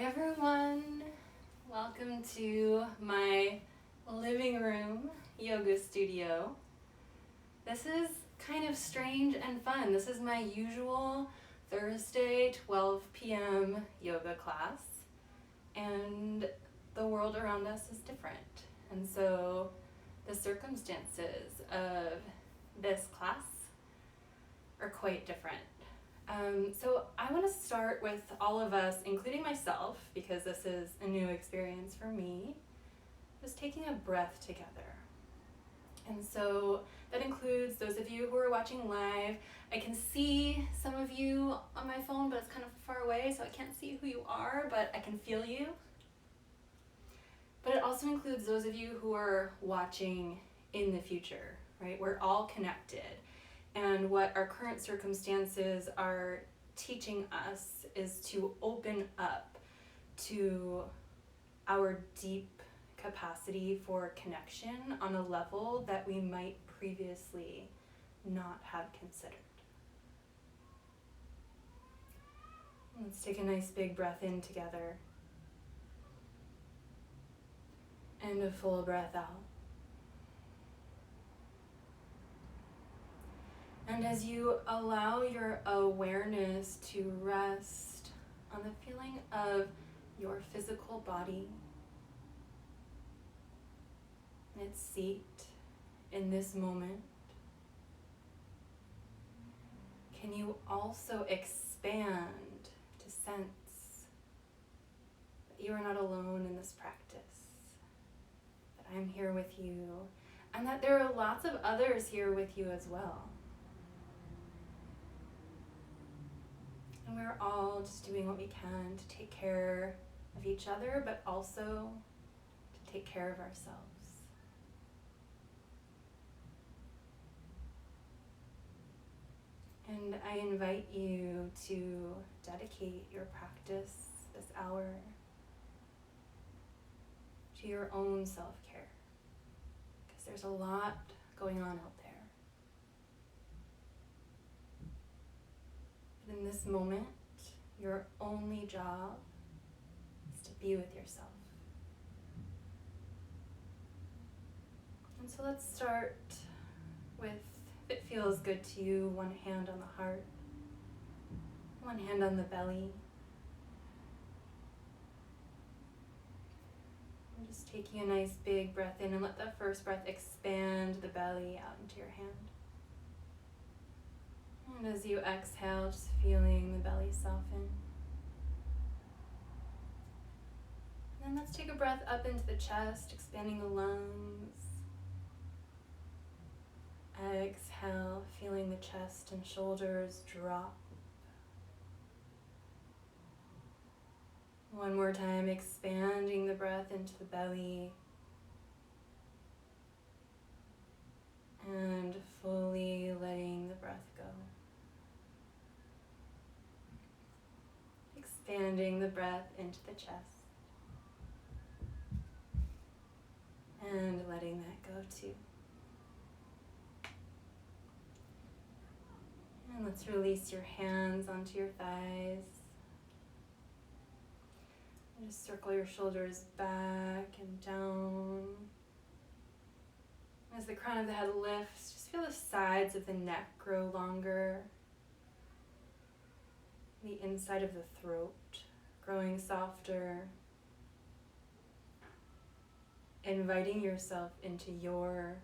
Hi everyone, welcome to my living room yoga studio. This is kind of strange and fun. This is my usual Thursday 12 p.m. yoga class, and the world around us is different. And so the circumstances of this class are quite different. So I want to start with all of us, including myself, because this is a new experience for me, just taking a breath together. And so that includes those of you who are watching live. I can see some of you on my phone, but it's kind of far away, so I can't see who you are, but I can feel you. But it also includes those of you who are watching in the future, right? We're all connected. And what our current circumstances are teaching us is to open up to our deep capacity for connection on a level that we might previously not have considered. Let's take a nice big breath in together. And a full breath out. And as you allow your awareness to rest on the feeling of your physical body and its seat in this moment, can you also expand to sense that you are not alone in this practice, that I'm here with you, and that there are lots of others here with you as well. And we're all just doing what we can to take care of each other, but also to take care of ourselves. And I invite you to dedicate your practice this hour to your own self-care, because there's a lot going on out there. In this moment, your only job is to be with yourself. And so let's start with, if it feels good to you, one hand on the heart, one hand on the belly. And just taking a nice big breath in, and let the first breath expand the belly out into your hand. And as you exhale, just feeling the belly soften. And then let's take a breath up into the chest, expanding the lungs. Exhale, feeling the chest and shoulders drop. One more time, expanding the breath into the belly. And fully letting the breath go. Expanding the breath into the chest. And letting that go too. And let's release your hands onto your thighs. And just circle your shoulders back and down. As the crown of the head lifts, just feel the sides of the neck grow longer. The inside of the throat growing softer. Inviting yourself into your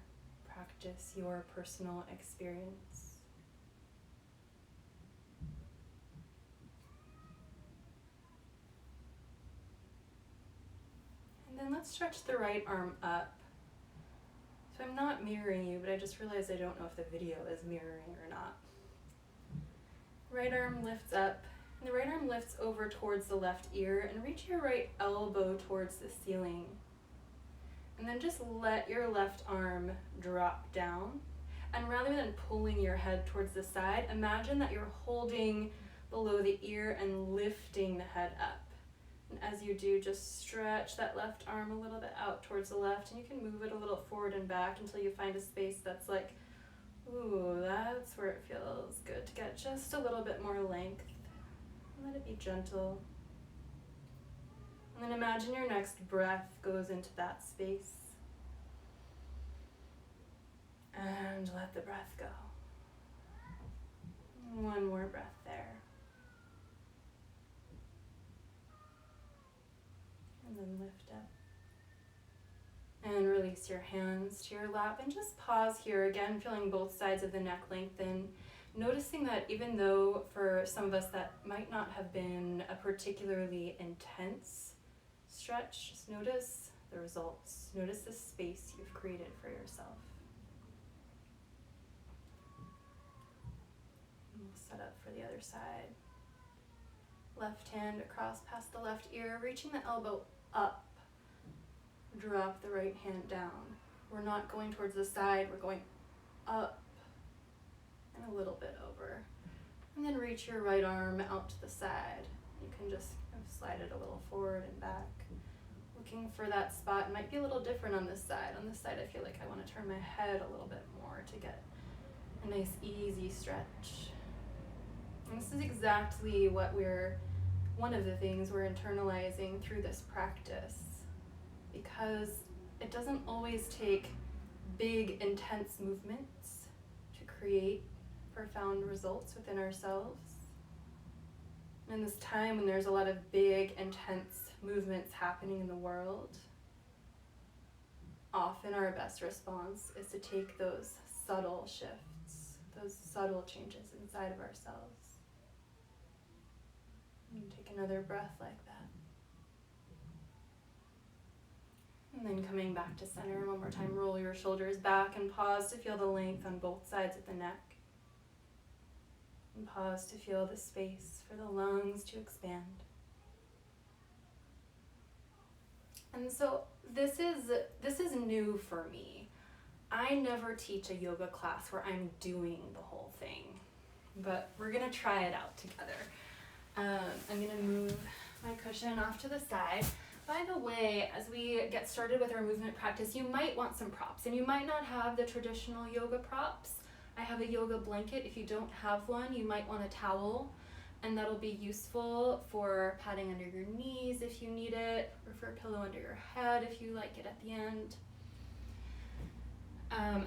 practice, your personal experience. And then let's stretch the right arm up. So I'm not mirroring you, but I just realized I don't know if the video is mirroring or not. Right arm lifts up, and the right arm lifts over towards the left ear, and reach your right elbow towards the ceiling. And then just let your left arm drop down. And rather than pulling your head towards the side, imagine that you're holding below the ear and lifting the head up. And as you do, just stretch that left arm a little bit out towards the left, and you can move it a little forward and back until you find a space that's like, ooh, that's where it feels good to get just a little bit more length. Let it be gentle. And then imagine your next breath goes into that space. And let the breath go. One more breath there. And then lift up. And release your hands to your lap and just pause here again, feeling both sides of the neck lengthen. Noticing that even though for some of us that might not have been a particularly intense stretch, just notice the results. Notice the space you've created for yourself. And we'll set up for the other side. Left hand across past the left ear, reaching the elbow up. Drop the right hand down. We're not going towards the side, we're going up and a little bit over. And then reach your right arm out to the side. You can just slide it a little forward and back. Looking for that spot. It might be a little different on this side. On this side, I feel like I want to turn my head a little bit more to get a nice easy stretch. And this is exactly what one of the things we're internalizing through this practice. Because it doesn't always take big, intense movements to create profound results within ourselves. In this time when there's a lot of big, intense movements happening in the world, often our best response is to take those subtle shifts, those subtle changes inside of ourselves. And take another breath like that. And then coming back to center one more time, roll your shoulders back and pause to feel the length on both sides of the neck. And pause to feel the space for the lungs to expand. And so this is new for me. I never teach a yoga class where I'm doing the whole thing, but we're gonna try it out together. I'm gonna move my cushion off to the side. By the way, as we get started with our movement practice, you might want some props, and you might not have the traditional yoga props. I have a yoga blanket. If you don't have one, you might want a towel, and that'll be useful for padding under your knees if you need it, or for a pillow under your head if you like it at the end.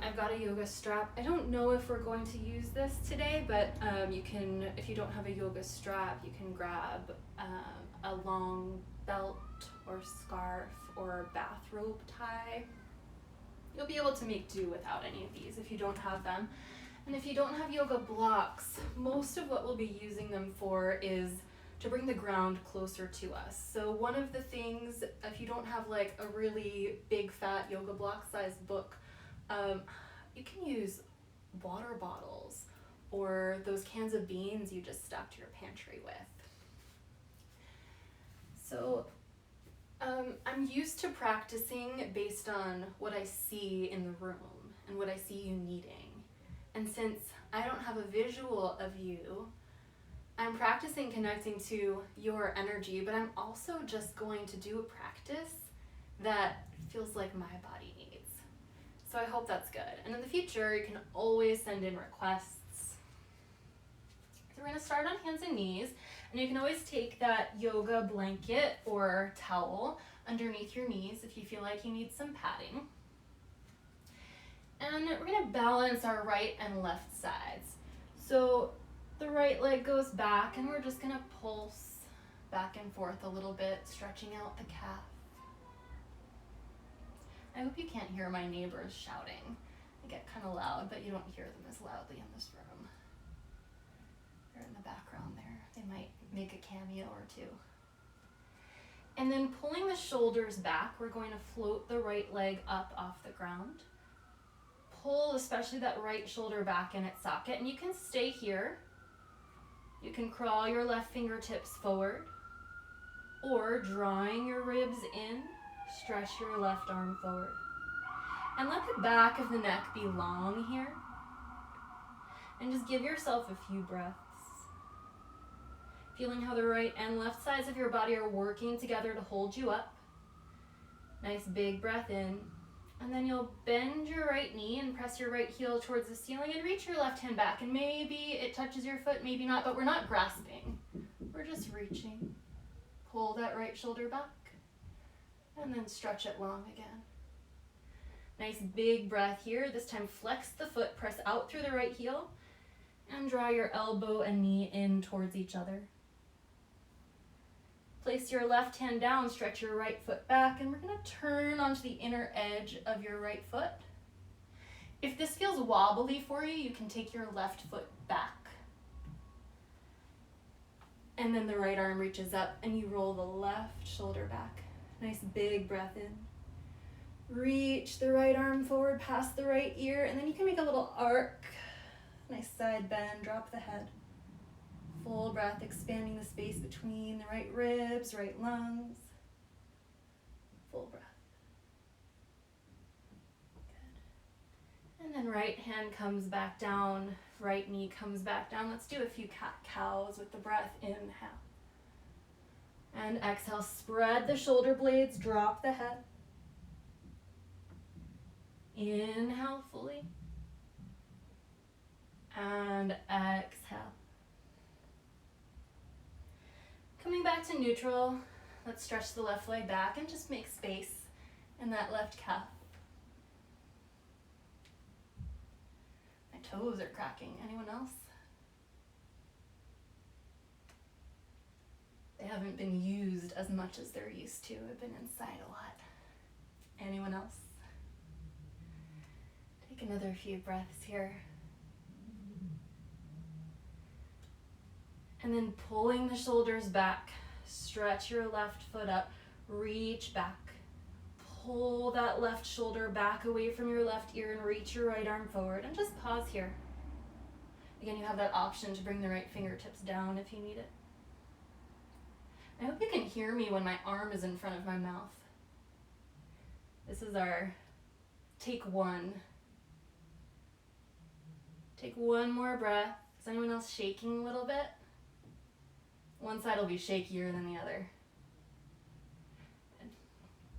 I've got a yoga strap. I don't know if we're going to use this today, but you can, if you don't have a yoga strap, you can grab a long belt or scarf or bathrobe tie. You'll be able to make do without any of these if you don't have them. And if you don't have yoga blocks, most of what we'll be using them for is to bring the ground closer to us. So one of the things, if you don't have like a really big fat yoga block sized book, you can use water bottles or those cans of beans you just stocked your pantry with. So I'm used to practicing based on what I see in the room and what I see you needing. And since I don't have a visual of you, I'm practicing connecting to your energy, but I'm also just going to do a practice that feels like my body needs. So I hope that's good. And in the future, you can always send in requests. So we're gonna start on hands and knees, and you can always take that yoga blanket or towel underneath your knees if you feel like you need some padding. And we're gonna balance our right and left sides. So the right leg goes back, and we're just gonna pulse back and forth a little bit, stretching out the calf. I hope you can't hear my neighbors shouting. They get kind of loud, but you don't hear them as loudly in this room. They're in the background there. They might make a cameo or two. And then pulling the shoulders back, we're going to float the right leg up off the ground. Pull especially that right shoulder back in its socket, and you can stay here. You can crawl your left fingertips forward, or drawing your ribs in, stretch your left arm forward. And let the back of the neck be long here. And just give yourself a few breaths. Feeling how the right and left sides of your body are working together to hold you up. Nice big breath in. And then you'll bend your right knee and press your right heel towards the ceiling and reach your left hand back. And maybe it touches your foot, maybe not, but we're not grasping. We're just reaching. Pull that right shoulder back. And then stretch it long again. Nice big breath here. This time flex the foot, press out through the right heel, and draw your elbow and knee in towards each other. Place your left hand down, stretch your right foot back, and we're going to turn onto the inner edge of your right foot. If this feels wobbly for you, you can take your left foot back. And then the right arm reaches up and you roll the left shoulder back. Nice big breath in. Reach the right arm forward past the right ear, and then you can make a little arc. Nice side bend, drop the head. Full breath, expanding the space between the right ribs, right lungs. Full breath. Good. And then right hand comes back down, right knee comes back down. Let's do a few cat-cows with the breath. Inhale. And exhale, spread the shoulder blades, drop the head. Inhale fully. And exhale. Coming back to neutral, let's stretch the left leg back and just make space in that left calf. My toes are cracking. Anyone else? They haven't been used as much as they're used to. I've been inside a lot. Anyone else? Take another few breaths here. And then pulling the shoulders back, stretch your left foot up, reach back. Pull that left shoulder back away from your left ear and reach your right arm forward, and just pause here. Again, you have that option to bring the right fingertips down if you need it. I hope you can hear me when my arm is in front of my mouth. This is our take one. Take one more breath. Is anyone else shaking a little bit? One side will be shakier than the other.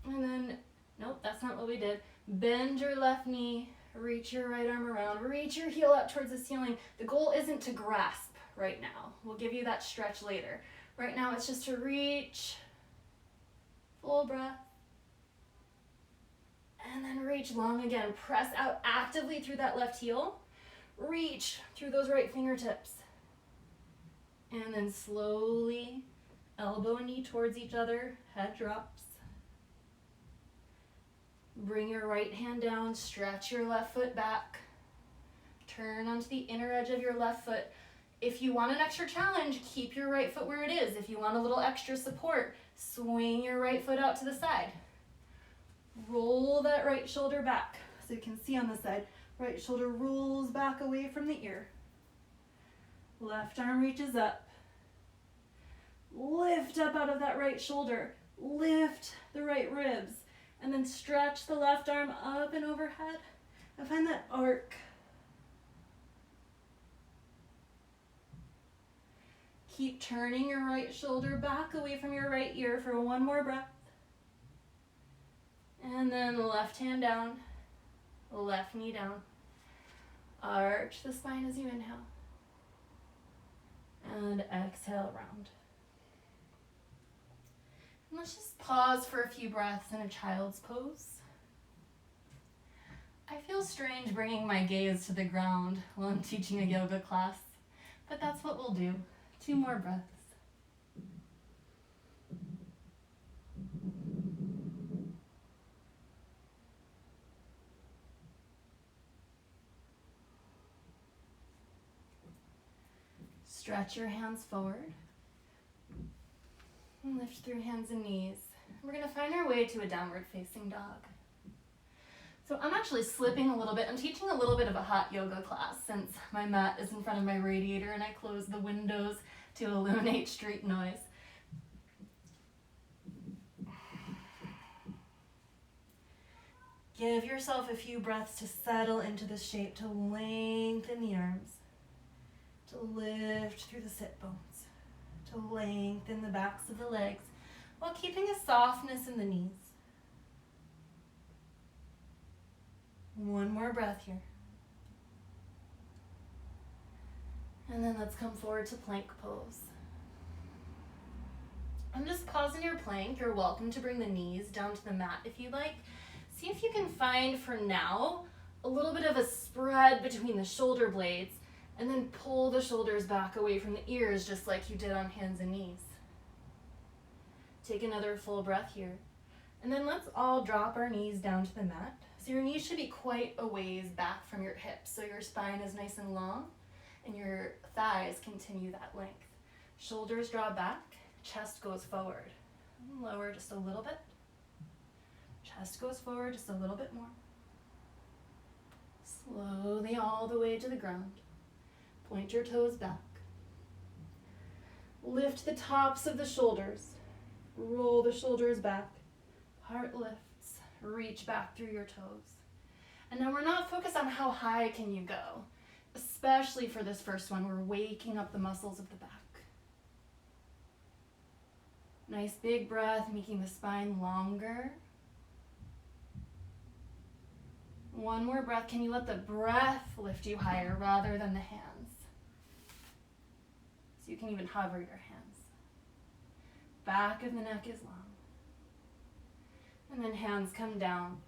And then, nope, that's not what we did. Bend your left knee, reach your right arm around, reach your heel up towards the ceiling. The goal isn't to grasp right now. We'll give you that stretch later. Right now it's just to reach, full breath, and then reach long again. Press out actively through that left heel. Reach through those right fingertips. And then slowly, elbow and knee towards each other, head drops. Bring your right hand down, stretch your left foot back. Turn onto the inner edge of your left foot. If you want an extra challenge, keep your right foot where it is. If you want a little extra support, swing your right foot out to the side. Roll that right shoulder back so you can see on the side. Right shoulder rolls back away from the ear. Left arm reaches up. Lift up out of that right shoulder. Lift the right ribs. And then stretch the left arm up and overhead. And find that arc. Keep turning your right shoulder back away from your right ear for one more breath. And then left hand down, left knee down. Arch the spine as you inhale. And exhale round. And let's just pause for a few breaths in a child's pose. I feel strange bringing my gaze to the ground while I'm teaching a yoga class, but that's what we'll do. 2 more breaths. Stretch your hands forward. And lift through hands and knees. We're going to find our way to a downward facing dog. So I'm actually slipping a little bit. I'm teaching a little bit of a hot yoga class since my mat is in front of my radiator and I close the windows to eliminate street noise. Give yourself a few breaths to settle into the shape, to lengthen the arms, to lift through the sit bones, to lengthen the backs of the legs while keeping a softness in the knees. One more breath here. And then let's come forward to plank pose. And just pause in your plank. You're welcome to bring the knees down to the mat if you'd like. See if you can find, for now, a little bit of a spread between the shoulder blades, and then pull the shoulders back away from the ears just like you did on hands and knees. Take another full breath here. And then let's all drop our knees down to the mat. So your knees should be quite a ways back from your hips, so your spine is nice and long, and your thighs continue that length. Shoulders draw back, chest goes forward. Lower just a little bit. Chest goes forward just a little bit more. Slowly all the way to the ground. Point your toes back. Lift the tops of the shoulders. Roll the shoulders back. Heart lifts. Reach back through your toes. And now we're not focused on how high can you go. Especially for this first one, we're waking up the muscles of the back. Nice big breath, making the spine longer. One more breath. Can you let the breath lift you higher rather than the hands? So you can even hover your hands. Back of the neck is long. And then hands come down.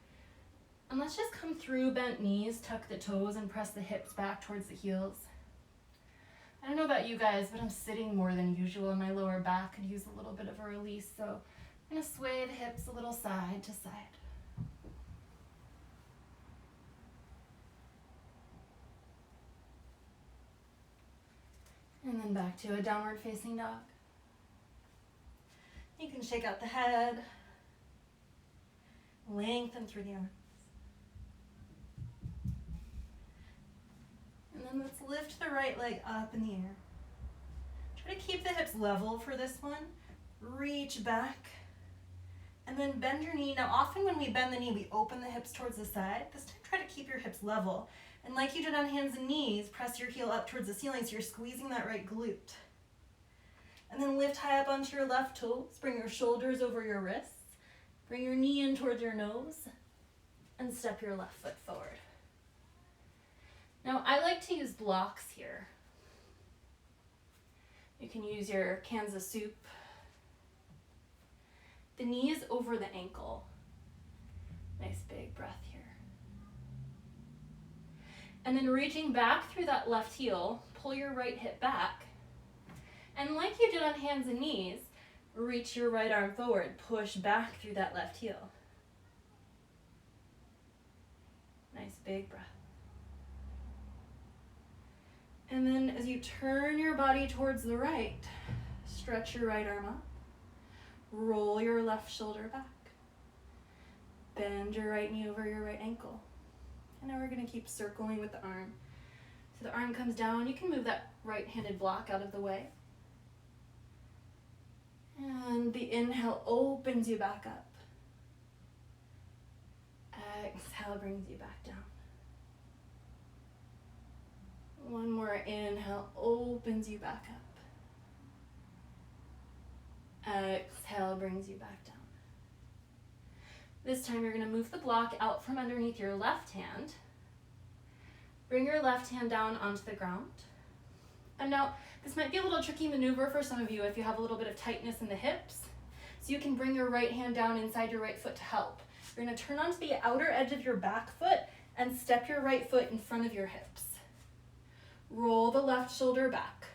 And let's just come through bent knees, tuck the toes, and press the hips back towards the heels. I don't know about you guys, but I'm sitting more than usual, and my lower back could use a little bit of a release, so I'm going to sway the hips a little side to side. And then back to a downward facing dog. You can shake out the head, lengthen through the arms. And then let's lift the right leg up in the air. Try to keep the hips level for this one. Reach back. And then bend your knee. Now often when we bend the knee, we open the hips towards the side. This time try to keep your hips level. And like you did on hands and knees, press your heel up towards the ceiling so you're squeezing that right glute. And then lift high up onto your left toes. Bring your shoulders over your wrists. Bring your knee in towards your nose. And step your left foot forward. Now, I like to use blocks here. You can use your Kansas soup. The knee is over the ankle. Nice big breath here. And then reaching back through that left heel, pull your right hip back. And like you did on hands and knees, reach your right arm forward, push back through that left heel. Nice big breath. And then as you turn your body towards the right, stretch your right arm up, roll your left shoulder back, bend your right knee over your right ankle. And now we're going to keep circling with the arm. So the arm comes down, you can move that right-handed block out of the way. And the inhale opens you back up. Exhale brings you back down. One more inhale opens you back up. Exhale brings you back down. This time you're going to move the block out from underneath your left hand. Bring your left hand down onto the ground. And now this might be a little tricky maneuver for some of you if you have a little bit of tightness in the hips. So you can bring your right hand down inside your right foot to help. You're going to turn onto the outer edge of your back foot and step your right foot in front of your hips. Roll the left shoulder back.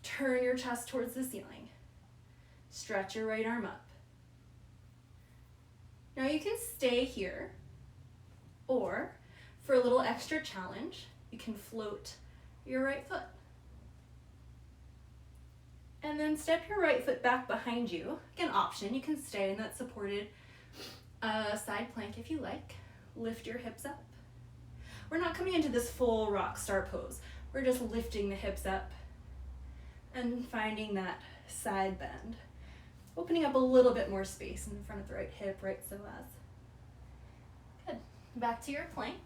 Turn your chest towards the ceiling. Stretch your right arm up. Now you can stay here, or for a little extra challenge, you can float your right foot. And then step your right foot back behind you. Again, option, you can stay in that supported side plank if you like. Lift your hips up. We're not coming into this full rock star pose. We're just lifting the hips up and finding that side bend. Opening up a little bit more space in front of the right hip, right psoas. Good. Back to your plank.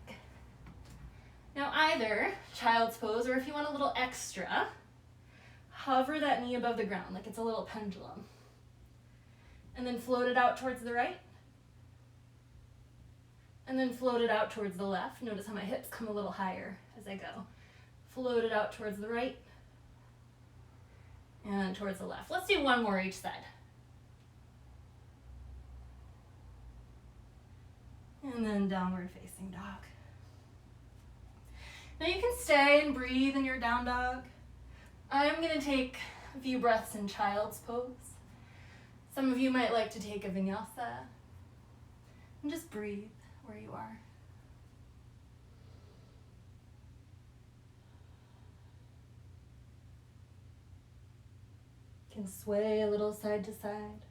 Now either child's pose, or if you want a little extra, hover that knee above the ground like it's a little pendulum. And then float it out towards the right. And then float it out towards the left. Notice how my hips come a little higher as I go. Float it out towards the right. and towards the left. Let's do one more each side. And then downward facing dog. Now you can stay and breathe in your down dog. I'm gonna take a few breaths in child's pose. Some of you might like to take a vinyasa. And just breathe where you are. You can sway a little side to side.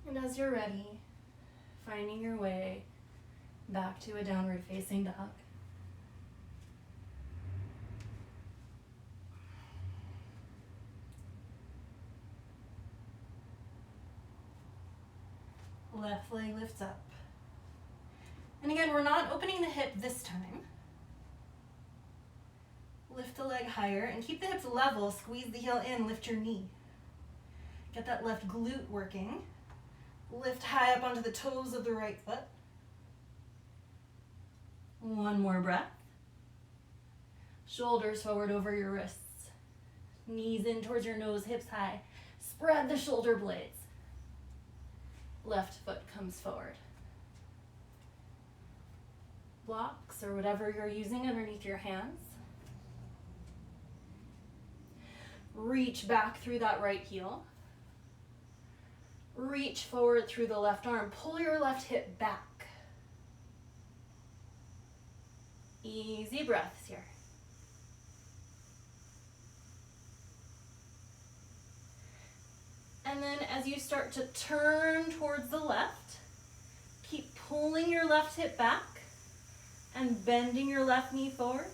And as you're ready, finding your way back to a downward facing dog. Left leg lifts up. And again, we're not opening the hip this time. Lift the leg higher and keep the hips level. Squeeze the heel in, lift your knee. Get that left glute working. Lift high up onto the toes of the right foot. One more breath. Shoulders forward over your wrists. Knees in towards your nose, hips high. Spread the shoulder blades. Left foot comes forward. Blocks or whatever you're using underneath your hands. Reach back through that right heel. Reach forward through the left arm. Pull your left hip back. Easy breaths here. And then as you start to turn towards the left, keep pulling your left hip back and bending your left knee forward.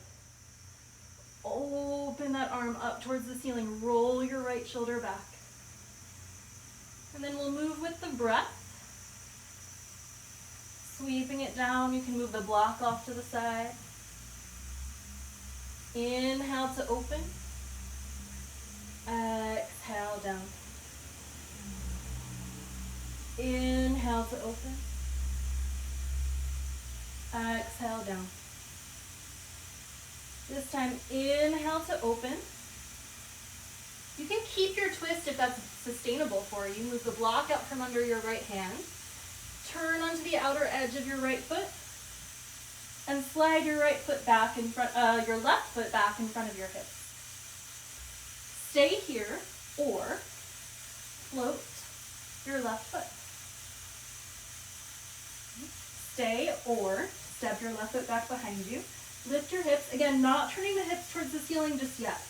Open that arm up towards the ceiling. Roll your right shoulder back. And then we'll move with the breath. Sweeping it down, you can move the block off to the side. Inhale to open. Exhale down. Inhale to open. Exhale down. This time, inhale to open. You can keep your twist if that's sustainable for you. Move the block out from under your right hand. Turn onto the outer edge of your right foot. And slide your right foot back in front, your left foot back in front of your hips. Stay here or float your left foot. Stay or step your left foot back behind you. Lift your hips. Again, not turning the hips towards the ceiling just yet.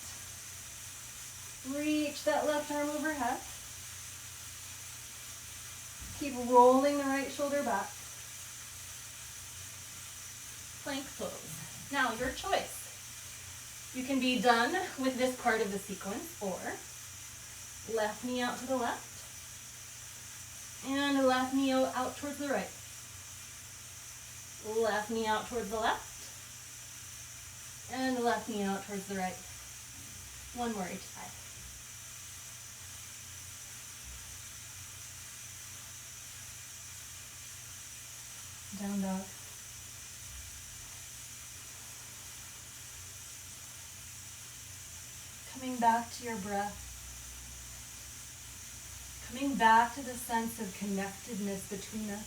Reach that left arm overhead. Keep rolling the right shoulder back. Plank pose. Now, your choice. You can be done with this part of the sequence, or left knee out to the left, and left knee out towards the right. Left knee out towards the left, and left knee out towards the right. One more each side. Down dog. Coming back to your breath. Coming back to the sense of connectedness between us.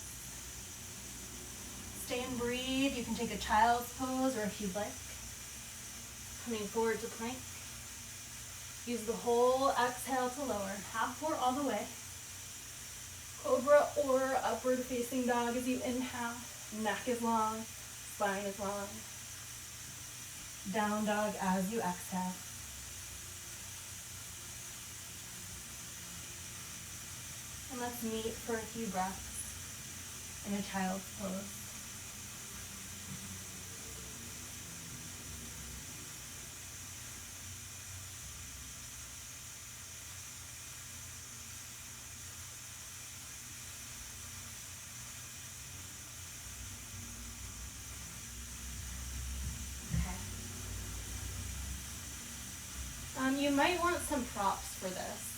Stay and breathe. You can take a child's pose or if you'd like. Coming forward to plank. Use the whole exhale to lower. Half or all the way. Cobra or upward facing dog as you inhale. Neck is long, spine is long. Down dog as you exhale. And let's meet for a few breaths in a child's pose. You might want some props for this.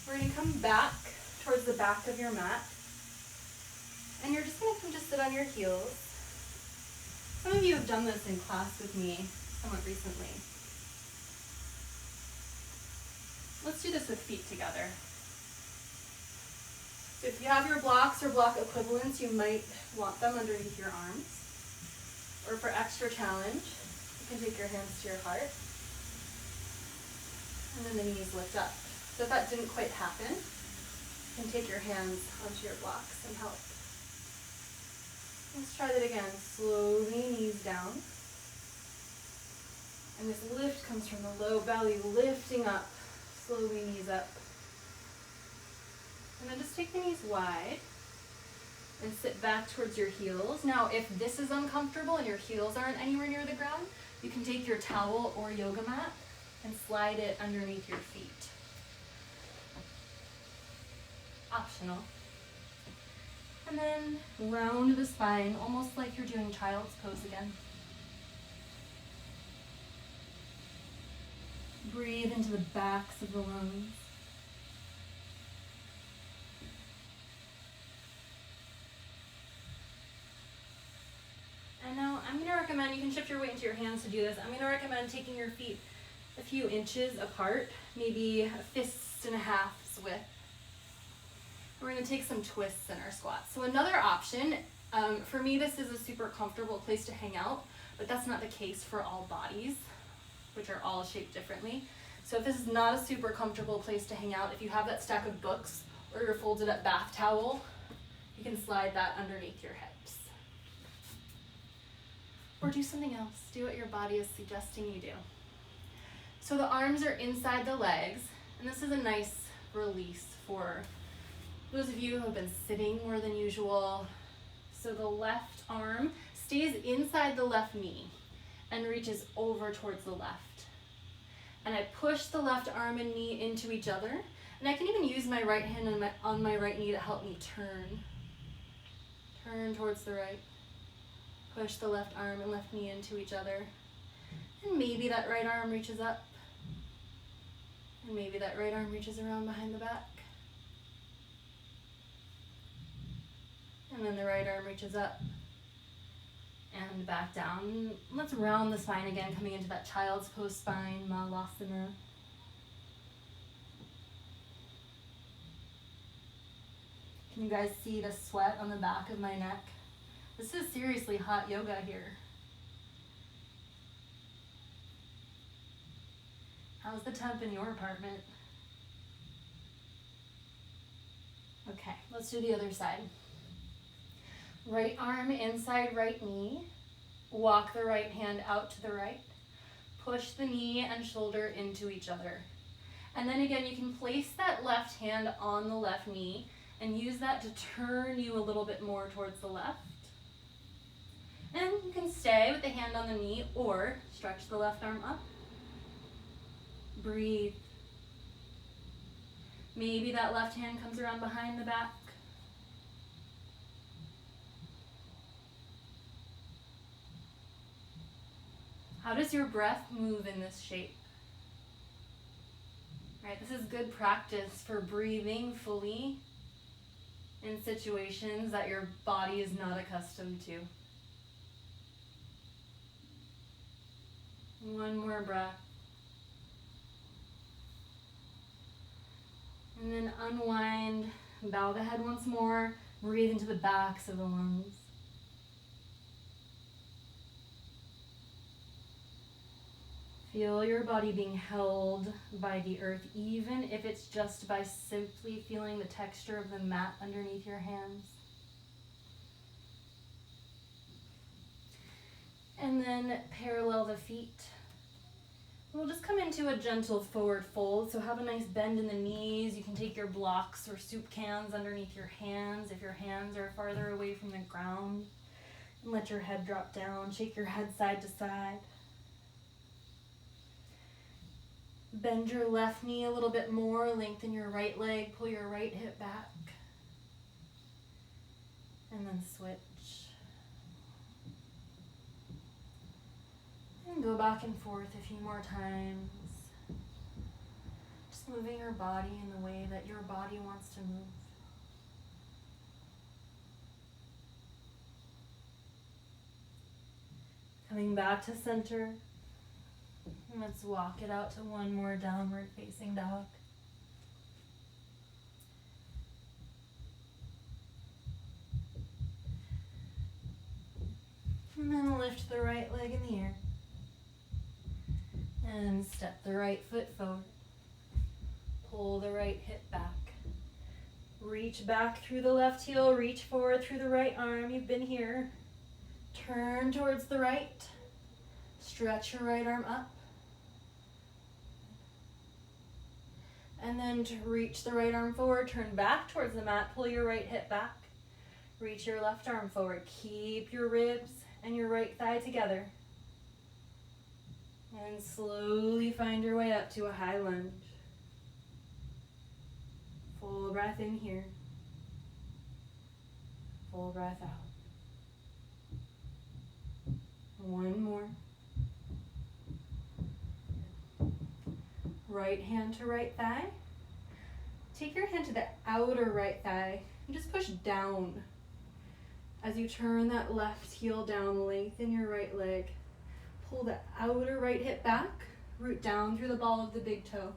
We're going to come back towards the back of your mat. And you're just going to come just sit on your heels. Some of you have done this in class with me somewhat recently. Let's do this with feet together. So if you have your blocks or block equivalents, you might want them underneath your arms. Or for extra challenge, you can take your hands to your heart. And then the knees lift up. So if that didn't quite happen, you can take your hands onto your blocks and help. Let's try that again. Slowly, knees down. And this lift comes from the low belly, lifting up. Slowly, knees up. And then just take the knees wide and sit back towards your heels. Now, if this is uncomfortable and your heels aren't anywhere near the ground, you can take your towel or yoga mat and slide it underneath your feet. Optional. And then round the spine, almost like you're doing child's pose again. Breathe into the backs of the lungs. And now I'm going to recommend, you can shift your weight into your hands to do this. I'm going to recommend taking your feet a few inches apart, maybe a fist and a half's width. We're going to take some twists in our squats. So another option, for me this is a super comfortable place to hang out, but that's not the case for all bodies, which are all shaped differently. So if this is not a super comfortable place to hang out, if you have that stack of books or your folded up bath towel, you can slide that underneath your hips. Or do something else. Do what your body is suggesting you do. So the arms are inside the legs, and this is a nice release for those of you who have been sitting more than usual. So the left arm stays inside the left knee and reaches over towards the left. And I push the left arm and knee into each other. And I can even use my right hand on my right knee to help me turn. Turn towards the right. Push the left arm and left knee into each other. And maybe that right arm reaches up. And maybe that right arm reaches around behind the back. And then the right arm reaches up and back down. Let's round the spine again, coming into that child's pose spine, Malasana. Can you guys see the sweat on the back of my neck? This is seriously hot yoga here. How's the temp in your apartment? Okay, let's do the other side. Right arm inside right knee. Walk the right hand out to the right. Push the knee and shoulder into each other. And then again, you can place that left hand on the left knee and use that to turn you a little bit more towards the left. And you can stay with the hand on the knee or stretch the left arm up. Breathe. Maybe that left hand comes around behind the back. How does your breath move in this shape? Right, this is good practice for breathing fully in situations that your body is not accustomed to. One more breath. And then unwind, bow the head once more, breathe into the backs of the lungs. Feel your body being held by the earth, even if it's just by simply feeling the texture of the mat underneath your hands. And then parallel the feet. We'll just come into a gentle forward fold. So have a nice bend in the knees. You can take your blocks or soup cans underneath your hands if your hands are farther away from the ground. And let your head drop down. Shake your head side to side. Bend your left knee a little bit more. Lengthen your right leg. Pull your right hip back. And then switch. And go back and forth a few more times. Just Just moving your body in the way that your body wants to move. Coming back to center. Let's walk it out to one more downward facing dog. And then lift the right leg in the air. And step the right foot forward. Pull the right hip back. Reach back through the left heel, reach forward through the right arm. You've been here. Turn towards the right. Stretch your right arm up. And then to reach the right arm forward, turn back towards the mat, pull your right hip back. Reach your left arm forward. Keep your ribs and your right thigh together. And slowly find your way up to a high lunge. Full breath in here. Full breath out. One more. Right hand to right thigh. Take your hand to the outer right thigh and just push down. As you turn that left heel down, lengthen your right leg. Pull the outer right hip back, root down through the ball of the big toe.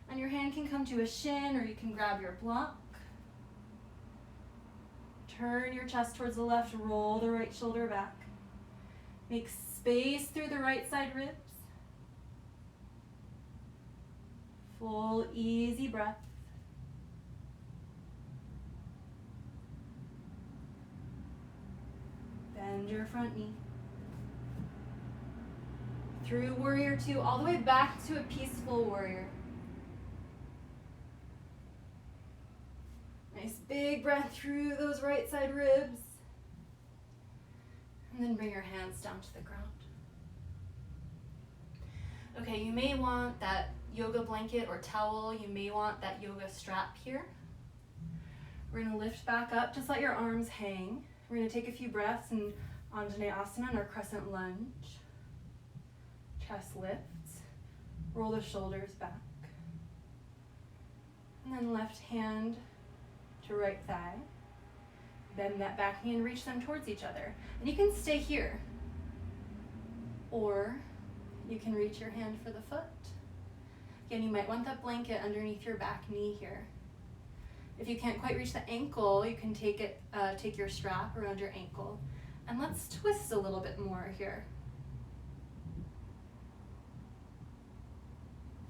And your hand can come to a shin or you can grab your block. Turn your chest towards the left, roll the right shoulder back. Make space through the right side ribs. Full, easy breath. Bend your front knee. Through warrior two, all the way back to a peaceful warrior. Nice big breath through those right side ribs. And then bring your hands down to the ground. Okay, you may want that yoga blanket or towel. You may want that yoga strap here. We're going to lift back up. Just let your arms hang. We're going to take a few breaths in Anjaneyasana, our crescent lunge. Chest lifts. Roll the shoulders back. And then left hand to right thigh. Bend that back knee and reach them towards each other. And you can stay here. Or you can reach your hand for the foot. Again, you might want that blanket underneath your back knee here. If you can't quite reach the ankle, you can take your strap around your ankle. And let's twist a little bit more here.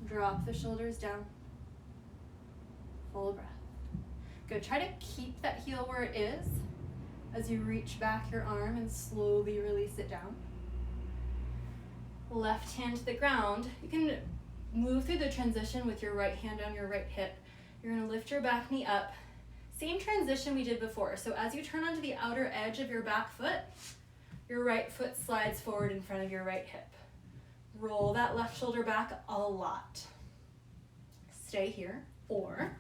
Drop the shoulders down. Full breath. Good. Try to keep that heel where it is as you reach back your arm and slowly release it down. Left hand to the ground. You can move through the transition with your right hand on your right hip. You're going to lift your back knee up. Same transition we did before. So as you turn onto the outer edge of your back foot, your right foot slides forward in front of your right hip. Roll that left shoulder back a lot. Stay here, or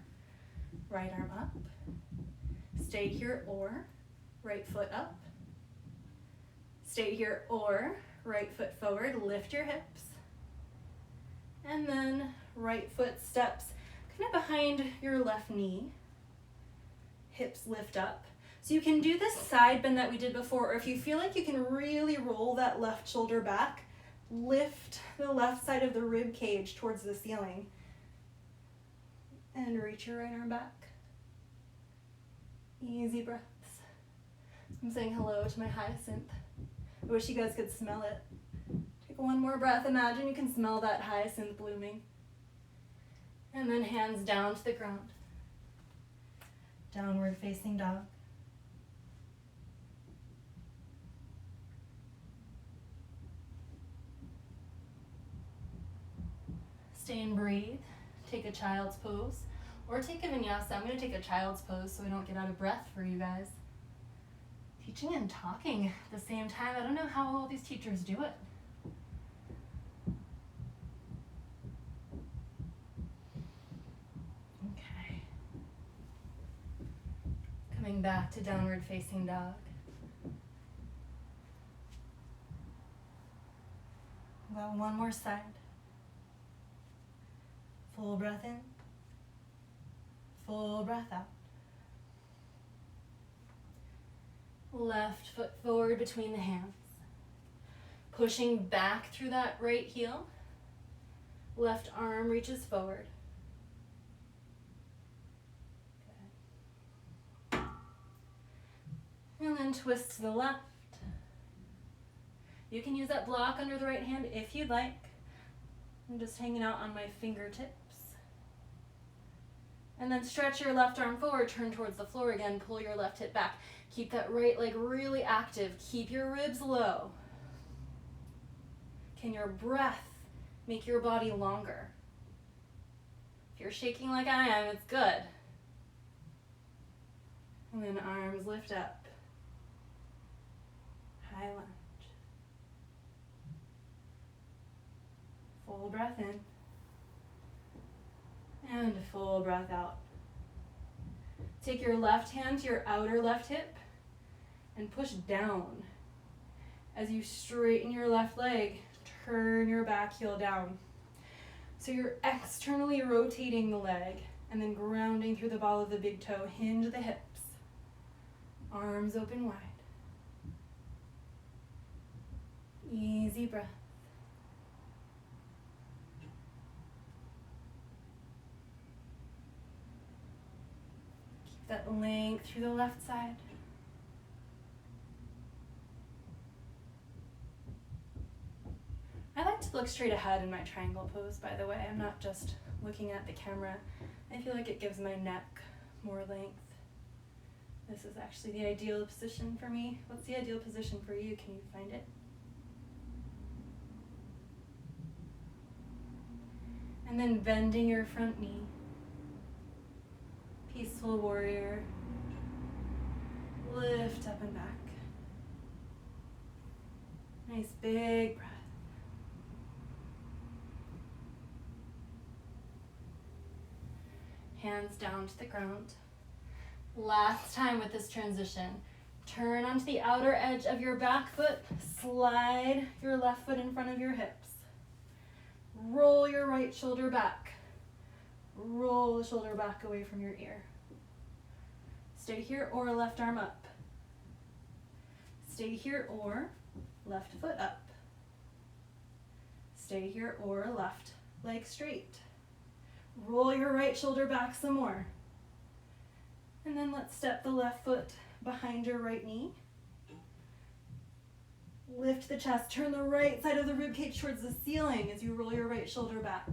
right arm up. Stay here, or right foot up. Stay here, or right foot forward. Lift your hips. And then right foot steps kind of behind your left knee. Hips lift up. So you can do this side bend that we did before, or if you feel like you can really roll that left shoulder back, lift the left side of the rib cage towards the ceiling. And reach your right arm back. Easy breaths. I'm saying hello to my hyacinth. I wish you guys could smell it. Take one more breath. Imagine you can smell that hyacinth blooming. And then hands down to the ground. Downward facing dog. Stay and breathe. Take a child's pose. Or take a vinyasa. I'm going to take a child's pose so we don't get out of breath for you guys. Teaching and talking at the same time. I don't know how all these teachers do it. Okay. Coming back to downward facing dog. Got one more side. Full breath in. Full breath out. Left foot forward between the hands. Pushing back through that right heel. Left arm reaches forward. Good. And then twist to the left. You can use that block under the right hand if you'd like. I'm just hanging out on my fingertips. And then stretch your left arm forward, turn towards the floor again, pull your left hip back. Keep that right leg really active. Keep your ribs low. Can your breath make your body longer? If you're shaking like I am, it's good. And then arms lift up. High lunge. Full breath in. And a full breath out. Take your left hand to your outer left hip and push down. As you straighten your left leg, turn your back heel down. So you're externally rotating the leg and then grounding through the ball of the big toe. Hinge the hips. Arms open wide. Easy breath. That length through the left side. I like to look straight ahead in my triangle pose, by the way. I'm not just looking at the camera. I feel like it gives my neck more length. This is actually the ideal position for me. What's the ideal position for you? Can you find it? And then bending your front knee. Peaceful warrior. Lift up and back. Nice big breath. Hands down to the ground. Last time with this transition. Turn onto the outer edge of your back foot. Slide your left foot in front of your hips. Roll your right shoulder back. Roll the shoulder back away from your ear. Stay here or left arm up. Stay here or left foot up. Stay here or left leg straight. Roll your right shoulder back some more. And then let's step the left foot behind your right knee. Lift the chest. Turn the right side of the ribcage towards the ceiling as you roll your right shoulder back.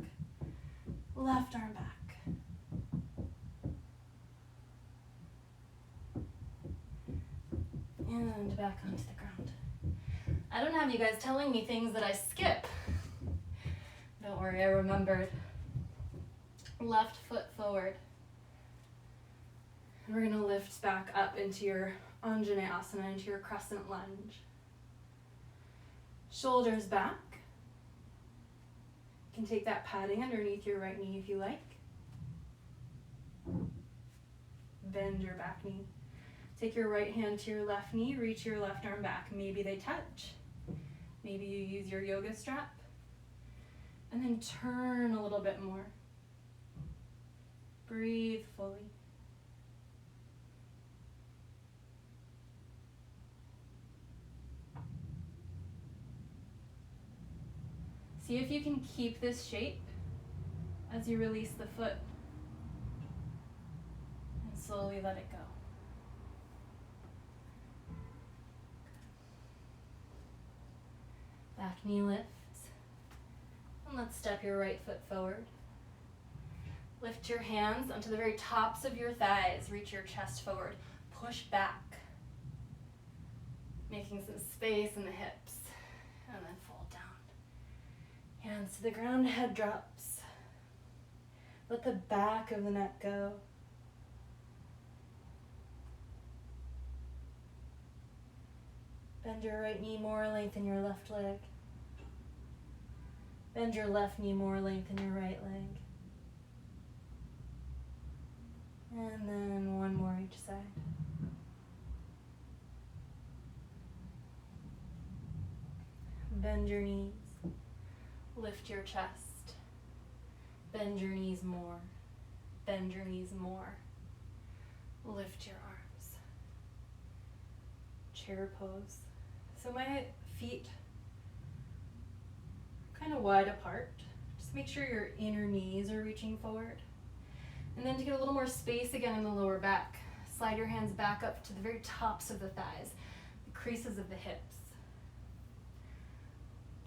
Left arm back. And back onto the ground. I don't have you guys telling me things that I skip. Don't worry, I remembered. Left foot forward. And we're gonna lift back up into your Anjaneyasana, into your crescent lunge. Shoulders back. You can take that padding underneath your right knee if you like. Bend your back knee. Take your right hand to your left knee, reach your left arm back. Maybe they touch. Maybe you use your yoga strap. And then turn a little bit more. Breathe fully. See if you can keep this shape as you release the foot and slowly let it go. Back knee lifts. And let's step your right foot forward. Lift your hands onto the very tops of your thighs. Reach your chest forward. Push back. Making some space in the hips. And then fold down. Hands to the ground, head drops. Let the back of the neck go. Bend your right knee more, lengthen your left leg. Bend your left knee more, lengthen your right leg. And then one more each side. Bend your knees. Lift your chest. Bend your knees more. Bend your knees more. Lift your arms. Chair pose. So my feet are kind of wide apart. Just make sure your inner knees are reaching forward. And then to get a little more space again in the lower back, slide your hands back up to the very tops of the thighs, the creases of the hips.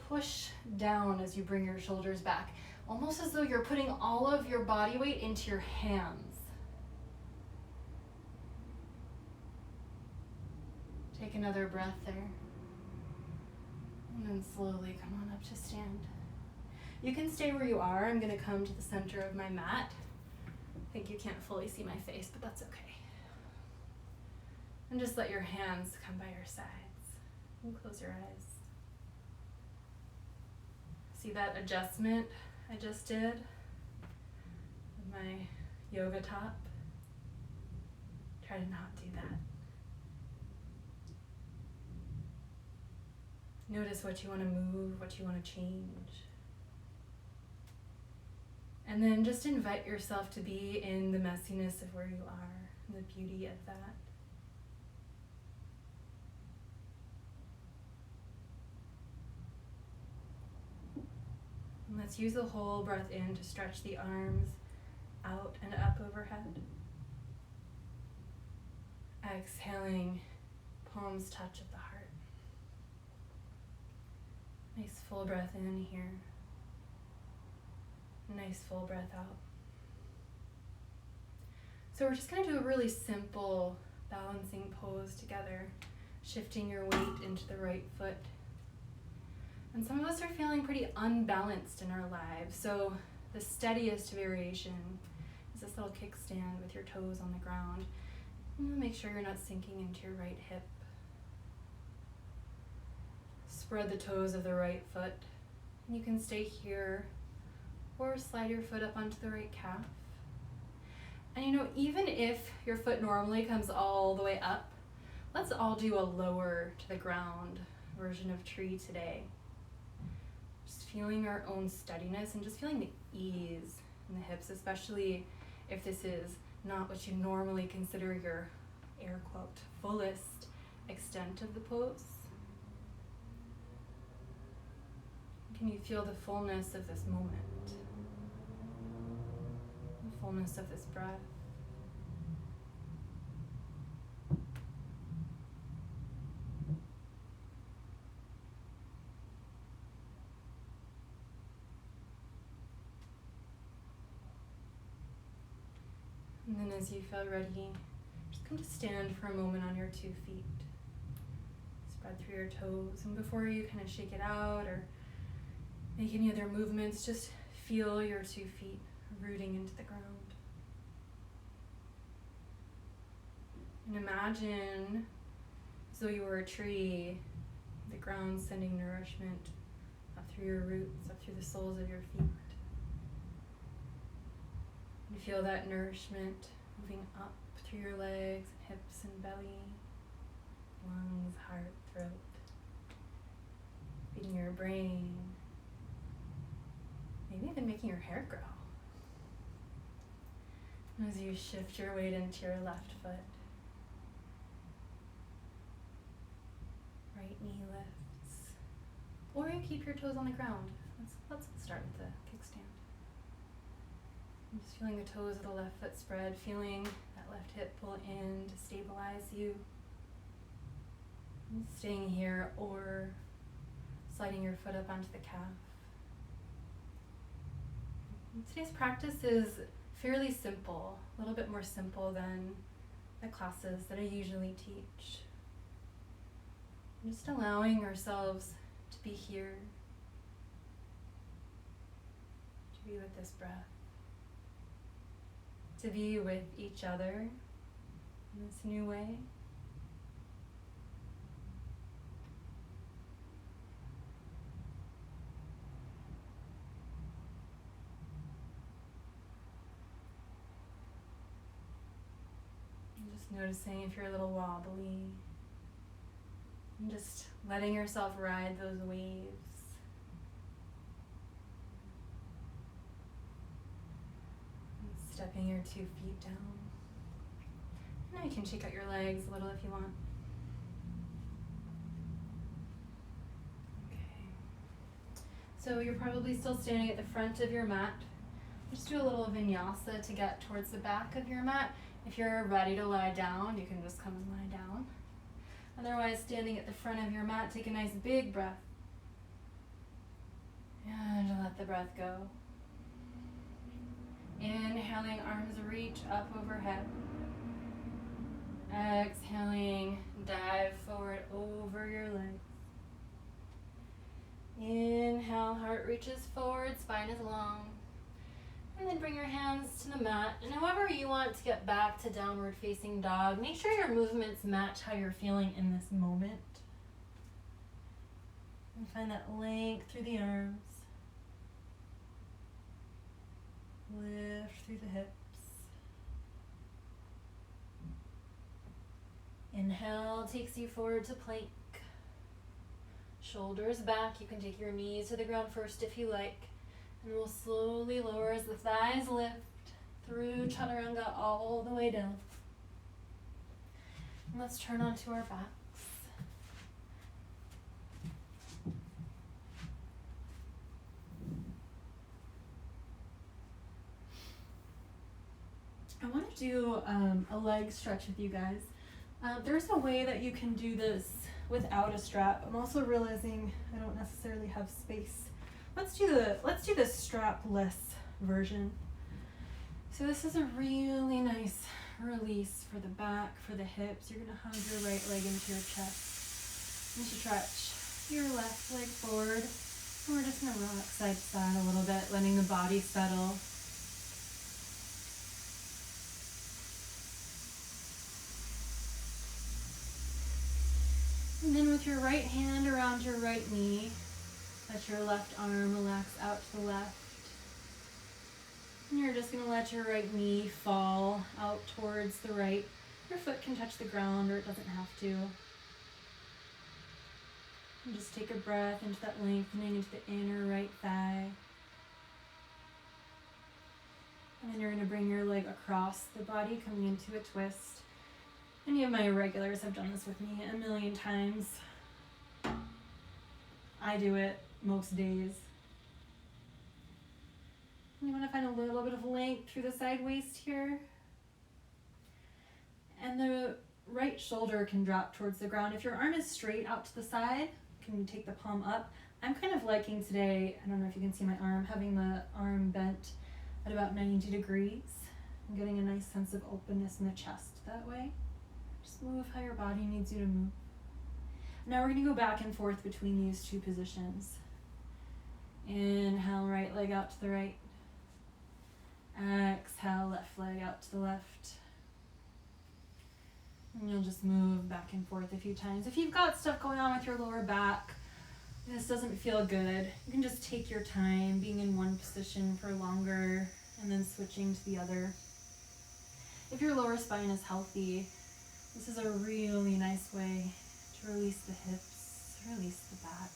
Push down as you bring your shoulders back, almost as though you're putting all of your body weight into your hands. Take another breath there. And then slowly come on up to stand. You can stay where you are. I'm going to come to the center of my mat. I think you can't fully see my face, but that's okay. And just let your hands come by your sides. And close your eyes. See that adjustment I just did with my yoga top? Try to not do that. Notice what you want to move, what you want to change. And then just invite yourself to be in the messiness of where you are, and the beauty of that. And let's use the whole breath in to stretch the arms out and up overhead. Exhaling, palms touch at the heart. Nice full breath in here. Nice full breath out. So we're just going to do a really simple balancing pose together, shifting your weight into the right foot. And some of us are feeling pretty unbalanced in our lives, so the steadiest variation is this little kickstand with your toes on the ground. And make sure you're not sinking into your right hip. Spread the toes of the right foot. And you can stay here or slide your foot up onto the right calf. And you know, even if your foot normally comes all the way up, let's all do a lower to the ground version of tree today. Just feeling our own steadiness and just feeling the ease in the hips, especially if this is not what you normally consider your air quote fullest extent of the pose. Can you feel the fullness of this moment? The fullness of this breath. And then as you feel ready, just come to stand for a moment on your 2 feet. Spread through your toes, and before you kind of shake it out or make any other movements, just feel your 2 feet rooting into the ground. And imagine as though you were a tree, the ground sending nourishment up through your roots, up through the soles of your feet. And feel that nourishment moving up through your legs, hips and belly, lungs, heart, throat, feeding your brain, maybe even making your hair grow. And as you shift your weight into your left foot, right knee lifts, or you keep your toes on the ground. Let's start with the kickstand. I'm just feeling the toes of the left foot spread, feeling that left hip pull in to stabilize you. And staying here or sliding your foot up onto the calf. And today's practice is fairly simple, a little bit more simple than the classes that I usually teach. Just allowing ourselves to be here, to be with this breath, to be with each other in this new way. And just noticing if you're a little wobbly, and just letting yourself ride those waves. stepping your 2 feet down. Now you can shake out your legs a little if you want. Okay. So you're probably still standing at the front of your mat. Just do a little vinyasa to get towards the back of your mat. If you're ready to lie down, you can just come and lie down. Otherwise, standing at the front of your mat, take a nice big breath. And let the breath go. Inhaling, arms reach up overhead. Exhaling, dive forward over your legs. Inhale, heart reaches forward, spine is long. And then bring your hands to the mat. And however you want to get back to downward facing dog, make sure your movements match how you're feeling in this moment. And find that length through the arms. Lift through the hips. Inhale takes you forward to plank. Shoulders back. You can take your knees to the ground first if you like. And we'll slowly lower as the thighs lift through chaturanga all the way down. And let's turn onto our backs. I want to do a leg stretch with you guys. There's a way that you can do this without a strap. I'm also realizing I don't necessarily have space. Let's do the strapless version. So this is a really nice release for the back, for the hips. You're gonna hug your right leg into your chest and stretch your left leg forward. And we're just gonna rock side to side a little bit, letting the body settle. And then with your right hand around your right knee, let your left arm relax out to the left. And you're just going to let your right knee fall out towards the right. Your foot can touch the ground or it doesn't have to. And just take a breath into that lengthening into the inner right thigh. And then you're going to bring your leg across the body, coming into a twist. Any of my regulars have done this with me a million times. I do it most days. You want to find a little bit of length through the side waist here. And the right shoulder can drop towards the ground. If your arm is straight out to the side, can you take the palm up? I'm kind of liking today, I don't know if you can see my arm, having the arm bent at about 90 degrees. I'm getting a nice sense of openness in the chest that way. Just move how your body needs you to move. Now we're going to go back and forth between these two positions. Inhale, right leg out to the right. Exhale, left leg out to the left. And you'll just move back and forth a few times. If you've got stuff going on with your lower back, this doesn't feel good, you can just take your time being in one position for longer and then switching to the other. If your lower spine is healthy, this is a really nice way to release the hips, release the back.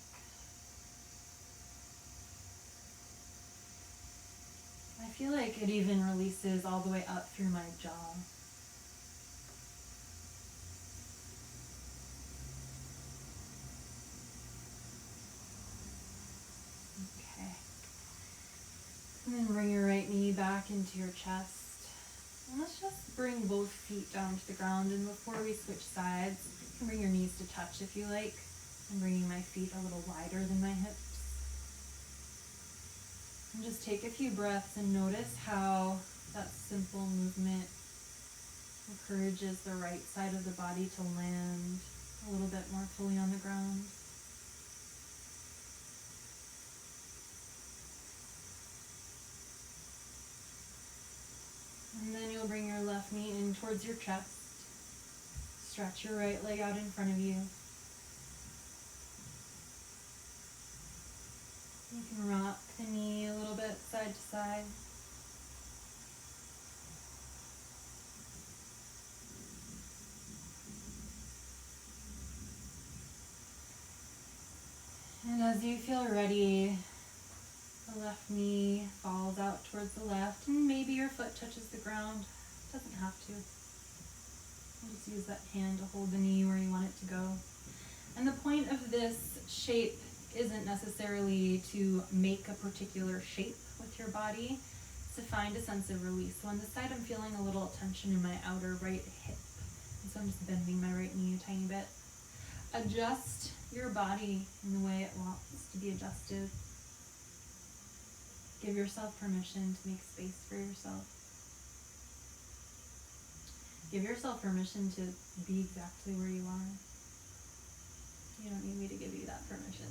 I feel like it even releases all the way up through my jaw. Okay. And then bring your right knee back into your chest. And let's just bring both feet down to the ground. And before we switch sides, you can bring your knees to touch if you like. I'm bringing my feet a little wider than my hips. And just take a few breaths and notice how that simple movement encourages the right side of the body to land a little bit more fully on the ground. And then you'll bring your left knee in towards your chest. Stretch your right leg out in front of you. You can rock the knee a little bit side to side. And as you feel ready, left knee falls out towards the left, and maybe your foot touches the ground. Doesn't have to. Just use that hand to hold the knee where you want it to go. And the point of this shape isn't necessarily to make a particular shape with your body. It's to find a sense of release. So on this side, I'm feeling a little tension in my outer right hip. And so I'm just bending my right knee a tiny bit. Adjust your body in the way it wants to be adjusted. Give yourself permission to make space for yourself. Give yourself permission to be exactly where you are. You don't need me to give you that permission.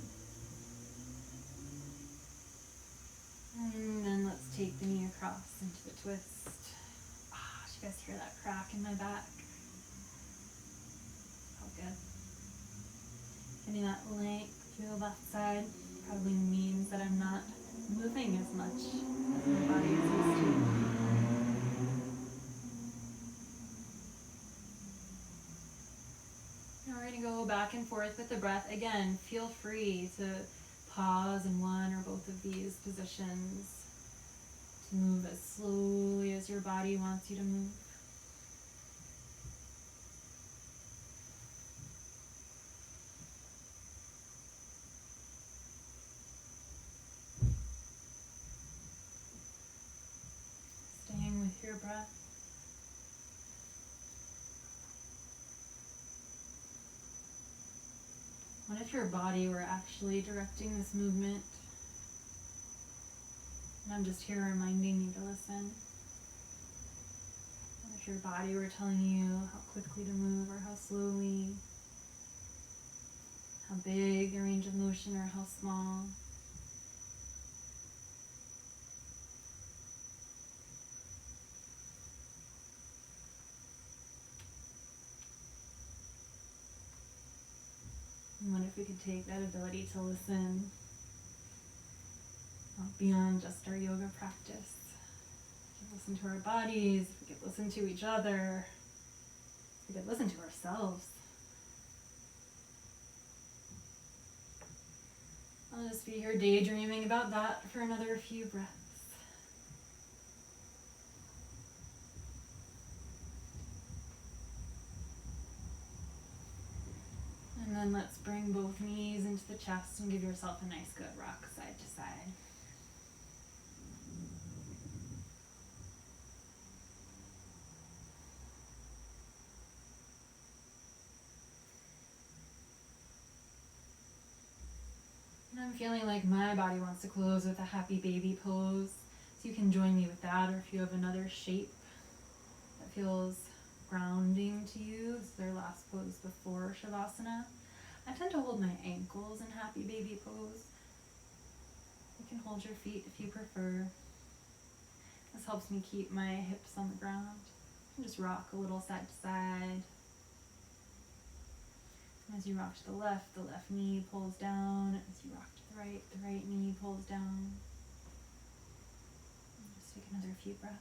And then let's take the knee across into the twist. Ah, did you guys hear that crack in my back? Felt good. Getting that length through the left side probably means that I'm not moving as much as my body is used to. Now we're going to go back and forth with the breath. Again, feel free to pause in one or both of these positions to move as slowly as your body wants you to move. Staying with your breath. What if your body were actually directing this movement? And I'm just here reminding you to listen. What if your body were telling you how quickly to move or how slowly? How big your range of motion or how small? And what if we could take that ability to listen beyond just our yoga practice? We could listen to our bodies, we could listen to each other, we could listen to ourselves. I'll just be here daydreaming about that for another few breaths. And then let's bring both knees into the chest and give yourself a nice good rock side to side. And I'm feeling like my body wants to close with a happy baby pose. So you can join me with that, or if you have another shape that feels grounding to you. It's their last pose before Shavasana. I tend to hold my ankles in happy baby pose. You can hold your feet if you prefer. This helps me keep my hips on the ground. You can just rock a little side to side. As you rock to the left knee pulls down. As you rock to the right knee pulls down. Just take another few breaths.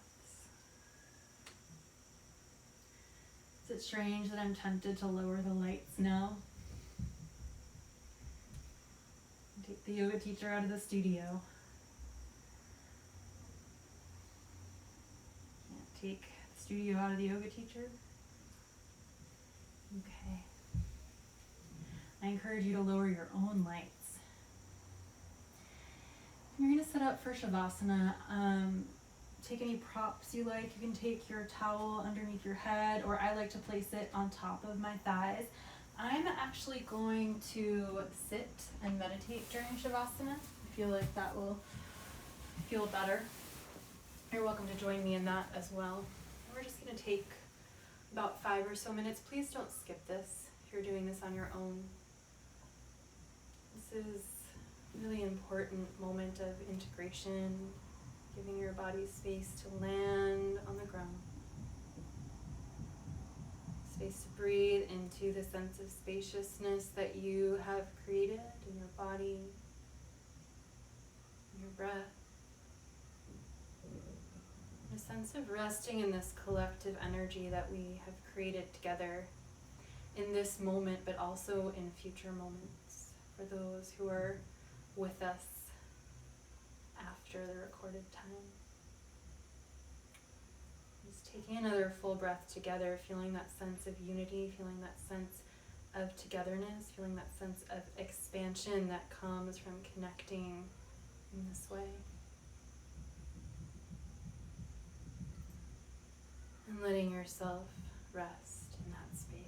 Is it strange that I'm tempted to lower the lights now? Take the yoga teacher out of the studio. Can't take the studio out of the yoga teacher. Okay. I encourage you to lower your own lights. You're going to set up for Shavasana. Take any props you like. You can take your towel underneath your head, or I like to place it on top of my thighs. I'm actually going to sit and meditate during Shavasana. I feel like that will feel better. You're welcome to join me in that as well. We're just going to take about 5 or so minutes. Please don't skip this if you're doing this on your own. This is a really important moment of integration, giving your body space to land on the ground. Space to breathe into the sense of spaciousness that you have created in your body, in your breath. A sense of resting in this collective energy that we have created together in this moment, but also in future moments for those who are with us after. extra the recorded time. Just taking another full breath together, feeling that sense of unity, feeling that sense of togetherness, feeling that sense of expansion that comes from connecting in this way. And letting yourself rest in that space.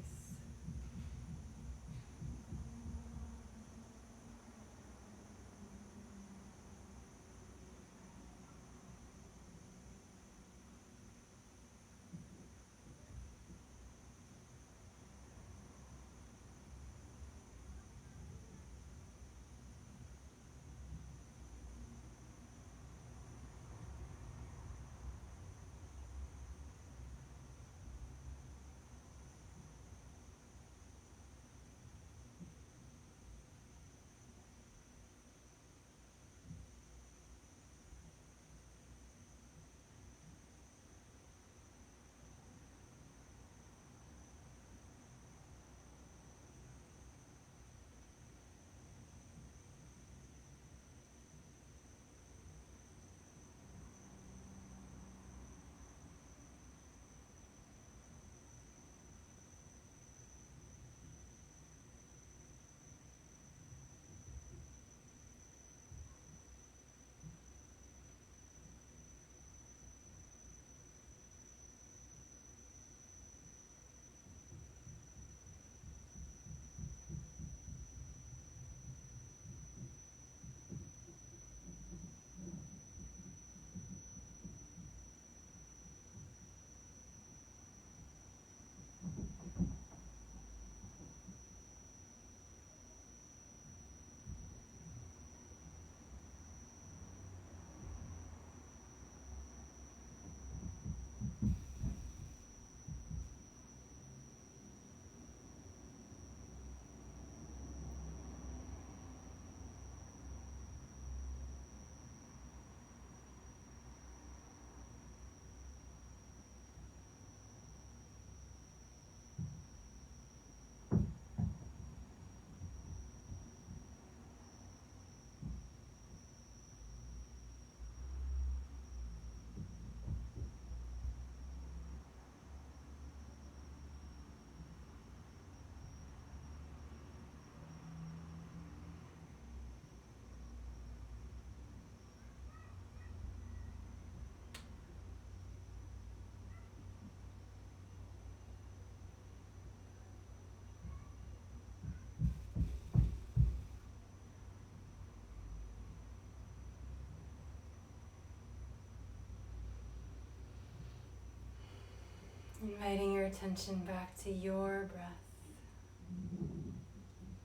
Inviting your attention back to your breath.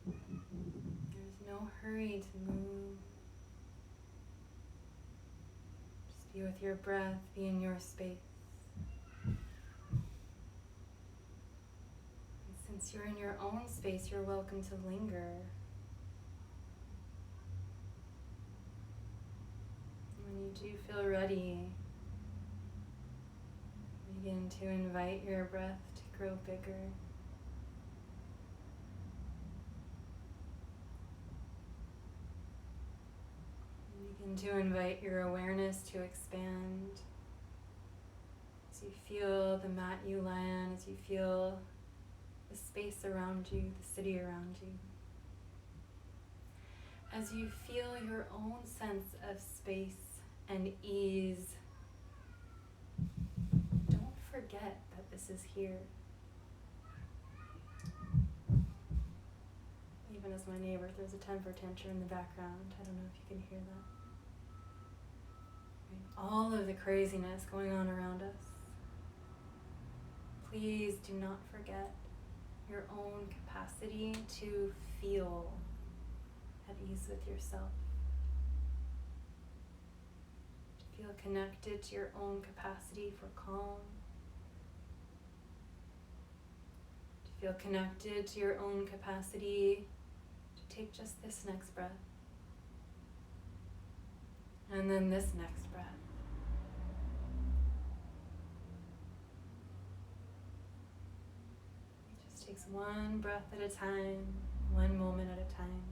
There's no hurry to move. Just be with your breath, be in your space. And since you're in your own space, you're welcome to linger. When you do feel ready, begin to invite your breath to grow bigger. Begin to invite your awareness to expand. As you feel the mat you lie on, as you feel the space around you, the city around you. As you feel your own sense of space and ease, don't forget that this is here. Even as my neighbor throws a temper tantrum in the background, I don't know if you can hear that. Right? All of the craziness going on around us. Please do not forget your own capacity to feel at ease with yourself. To feel connected to your own capacity for calm. To feel connected to your own capacity to take just this next breath. And then this next breath. It just takes one breath at a time, one moment at a time.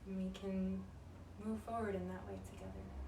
And we can move forward in that way together.